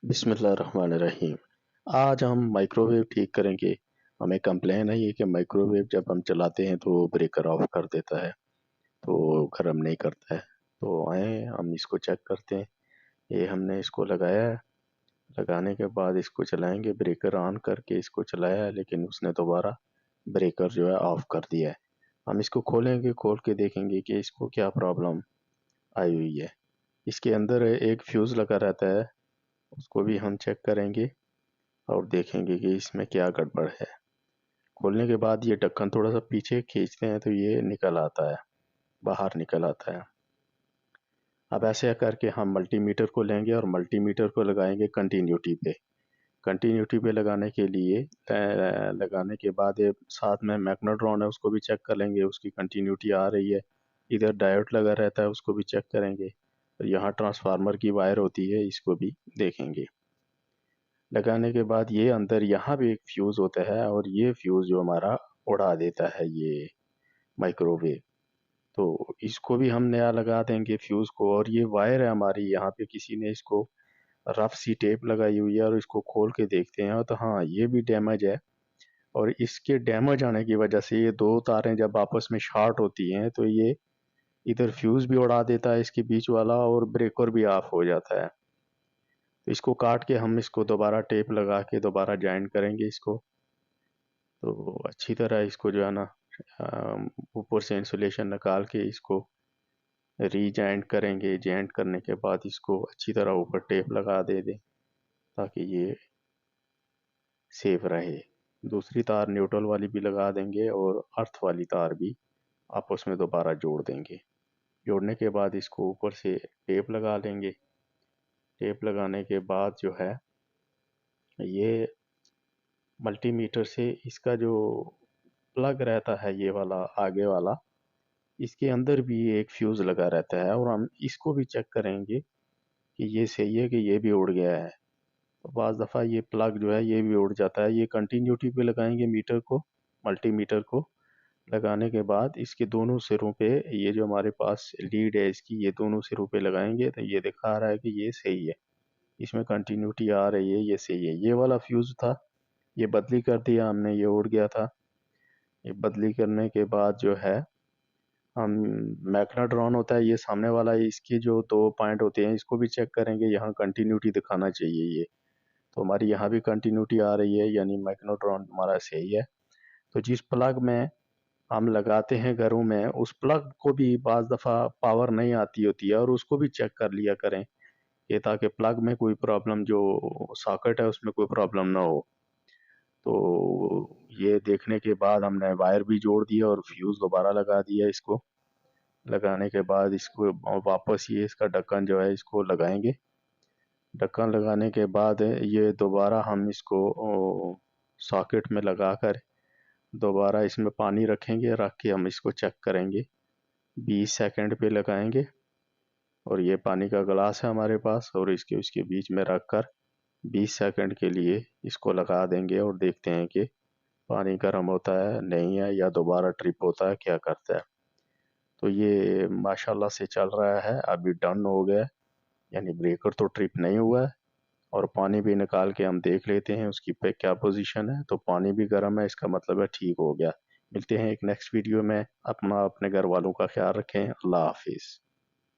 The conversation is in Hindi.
बिस्मिल्लाहिर्रहमानिर्रहीम। आज हम माइक्रोवेव ठीक करेंगे। हमें कंप्लेन है ये कि माइक्रोवेव जब हम चलाते हैं तो ब्रेकर ऑफ कर देता है, तो गर्म नहीं करता है। तो आए हम इसको चेक करते हैं। ये हमने इसको लगाया है, लगाने के बाद इसको चलाएंगे। ब्रेकर ऑन करके इसको चलाया है, लेकिन उसने दोबारा ब्रेकर जो है ऑफ कर दिया है। हम इसको खोलेंगे, खोल के देखेंगे कि इसको क्या प्रॉब्लम आई हुई है। इसके अंदर एक फ्यूज़ लगा रहता है, उसको भी हम चेक करेंगे और देखेंगे कि इसमें क्या गड़बड़ है। खोलने के बाद ये ढक्कन थोड़ा सा पीछे खींचते हैं तो ये निकल आता है, बाहर निकल आता है। अब ऐसे करके हम मल्टीमीटर को लेंगे और मल्टीमीटर को लगाएंगे कंटिन्यूटी पे। कंटिन्यूटी पे लगाने के लिए लगाने के बाद ये साथ में मैग्नेट्रॉन है, उसको भी चेक कर लेंगे, उसकी कंटिन्यूटी आ रही है। इधर डायोड लगा रहता है, उसको भी चेक करेंगे। और यहाँ ट्रांसफार्मर की वायर होती है, इसको भी देखेंगे। लगाने के बाद ये अंदर यहाँ भी एक फ्यूज़ होता है और ये फ्यूज़ जो हमारा उड़ा देता है ये माइक्रोवेव। तो इसको भी हम नया लगा देंगे फ्यूज़ को। और ये वायर है हमारी, यहाँ पे किसी ने इसको रफ सी टेप लगाई हुई है और इसको खोल के देखते हैं तो हाँ, ये भी डैमेज है। और इसके डैमेज आने की वजह से ये दो तारें जब आपस में शॉर्ट होती हैं तो ये इधर फ्यूज़ भी उड़ा देता है इसके बीच वाला, और ब्रेकर भी ऑफ हो जाता है। तो इसको काट के हम इसको दोबारा टेप लगा के दोबारा जॉइन करेंगे इसको। तो अच्छी तरह इसको जो है ना ऊपर से इंसुलेशन निकाल के इसको रीजॉइंट करेंगे। जॉइंट करने के बाद इसको अच्छी तरह ऊपर टेप लगा दे दें ताकि ये सेफ रहे। दूसरी तार न्यूट्रल वाली भी लगा देंगे और अर्थ वाली तार भी आपस में दोबारा जोड़ देंगे। जोड़ने के बाद इसको ऊपर से टेप लगा लेंगे। टेप लगाने के बाद जो है ये मल्टीमीटर से इसका जो प्लग रहता है ये वाला आगे वाला, इसके अंदर भी एक फ्यूज़ लगा रहता है और हम इसको भी चेक करेंगे कि ये सही है कि ये भी उड़ गया है। तो बाज़ दफ़ा ये प्लग जो है ये भी उड़ जाता है। ये कंटिन्यूटी पे लगाएंगे मीटर को, मल्टीमीटर को लगाने के बाद इसके दोनों सिरों पे, ये जो हमारे पास लीड है इसकी, ये दोनों सिरों पे लगाएंगे तो ये दिखा रहा है कि ये सही है, इसमें कंटिन्यूटी आ रही है, ये सही है। ये वाला फ्यूज़ था, ये बदली कर दिया हमने, ये उड़ गया था। ये बदली करने के बाद जो है हम मैग्नेट्रॉन होता है ये सामने वाला, इसके जो दो पॉइंट होते हैं इसको भी चेक करेंगे। यहाँ कंटिन्यूटी दिखाना चाहिए ये, तो हमारी यहाँ भी कंटिन्यूटी आ रही है, यानी मैग्नेट्रॉन हमारा सही है। तो जिस प्लग में हम लगाते हैं घरों में, उस प्लग को भी बाज़ दफ़ा पावर नहीं आती होती है और उसको भी चेक कर लिया करें, ये ताकि प्लग में कोई प्रॉब्लम, जो सॉकेट है उसमें कोई प्रॉब्लम ना हो। तो ये देखने के बाद हमने वायर भी जोड़ दिया और फ्यूज़ दोबारा लगा दिया इसको। लगाने के बाद इसको वापस ये इसका ढक्कन जो है इसको लगाएंगे। ढक्कन लगाने के बाद ये दोबारा हम इसको सॉकेट में लगाकर दोबारा इसमें पानी रखेंगे, रख के हम इसको चेक करेंगे। 20 सेकंड पे लगाएंगे और ये पानी का गिलास है हमारे पास और इसके उसके बीच में रख कर 20 सेकंड के लिए इसको लगा देंगे और देखते हैं कि पानी गर्म होता है नहीं है, या दोबारा ट्रिप होता है, क्या करता है। तो ये माशाल्लाह से चल रहा है, अभी डन हो गया है, यानी ब्रेकर तो ट्रिप नहीं हुआ है। और पानी भी निकाल के हम देख लेते हैं उसकी पे क्या पोजीशन है, तो पानी भी गर्म है, इसका मतलब है ठीक हो गया। मिलते हैं एक नेक्स्ट वीडियो में। अपना अपने घर वालों का ख्याल रखें। अल्लाह हाफिज़।